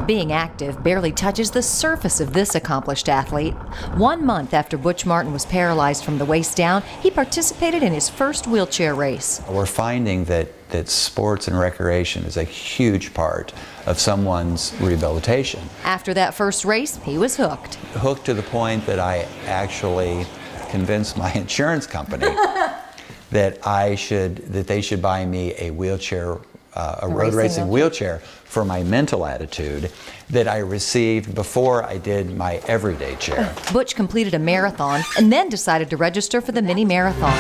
Being active barely touches the surface of this accomplished athlete. 1 month after Butch Martin was paralyzed from the waist down, he participated in his first wheelchair race. We're finding that sports and recreation is a huge part of someone's rehabilitation. After that first race, he was hooked. Hooked to the point that I actually convinced my insurance company that they should buy me a wheelchair, a road racing wheelchair for my mental attitude that I received before I did my everyday chair. Butch completed a marathon and then decided to register for the mini marathon.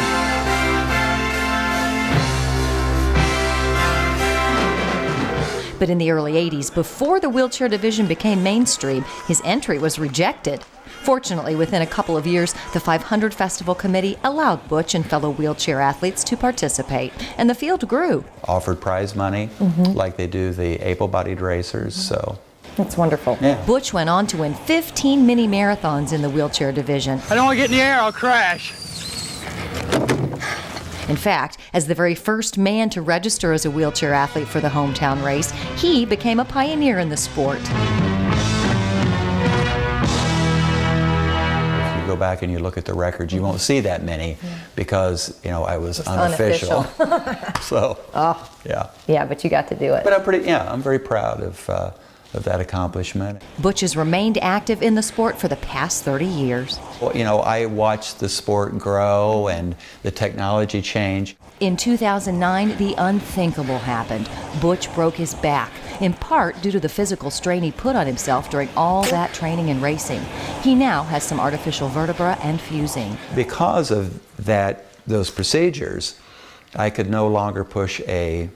But in the early 80s, before the wheelchair division became mainstream, his entry was rejected. Fortunately, within a couple of years, the 500 Festival Committee allowed Butch and fellow wheelchair athletes to participate, and the field grew. Offered prize money like they do the able-bodied racers, so. That's wonderful. Yeah. Butch went on to win 15 mini marathons in the wheelchair division. I don't want to get in the air, I'll crash. In fact, as the very first man to register as a wheelchair athlete for the hometown race, he became a pioneer in the sport. Go back and you look at the records, you won't see that many because, you know, I was unofficial. So, yeah. Yeah, but you got to do it. But I'm very proud of that accomplishment. Butch has remained active in the sport for the past 30 years. Well, you know, I watched the sport grow and the technology change. In 2009, the unthinkable happened. Butch broke his back, in part due to the physical strain he put on himself during all that training and racing. He now has some artificial vertebra and fusing. Because of those procedures, I could no longer push a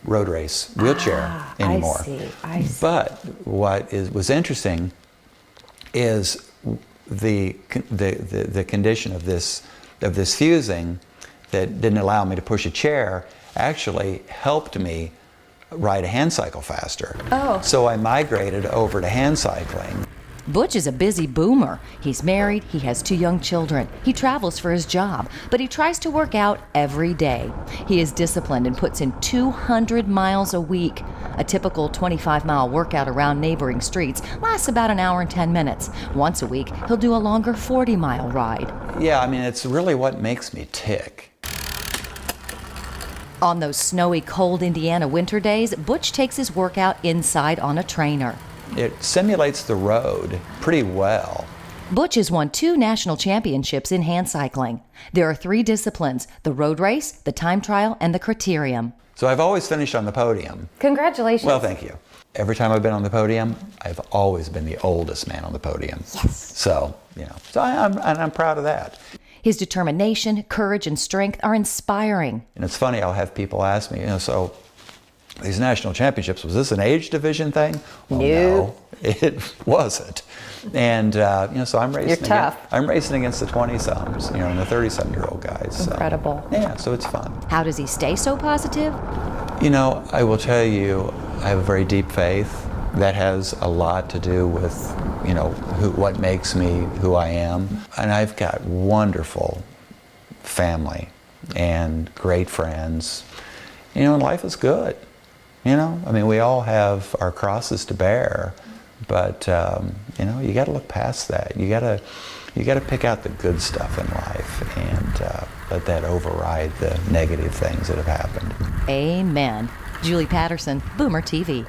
road race wheelchair anymore. I see. But what was interesting is the condition of this fusing that didn't allow me to push a chair actually helped me ride a hand cycle faster. Oh. So I migrated over to hand cycling. Butch is a busy boomer. He's married, he has 2 young children. He travels for his job, but he tries to work out every day. He is disciplined and puts in 200 miles a week. A typical 25-mile workout around neighboring streets lasts about an hour and 10 minutes. Once a week, he'll do a longer 40-mile ride. Yeah, I mean, it's really what makes me tick. On those snowy, cold Indiana winter days, Butch takes his workout inside on a trainer. It simulates the road pretty well. Butch has won 2 national championships in hand cycling. There are 3 disciplines: the road race, the time trial, and the criterium. So I've always finished on the podium. Congratulations. Well, thank you. Every time I've been on the podium, I've always been the oldest man on the podium. Yes. So, you know, I'm proud of that. His determination, courage, and strength are inspiring. And it's funny, I'll have people ask me, you know, so these national championships, was this an age division thing? Well, no, it wasn't. And, you know, so I'm racing. You're tough. I'm racing against the 20-somethings, you know, and the 30-some-year-old guys. So. Incredible. Yeah, so it's fun. How does he stay so positive? You know, I will tell you, I have a very deep faith. That has a lot to do with, you know, what makes me who I am. And I've got wonderful family and great friends. You know, and life is good. You know, I mean, we all have our crosses to bear, but you know, you got to look past that. You got to pick out the good stuff in life and let that override the negative things that have happened. Amen. Julie Patterson, Boomer TV.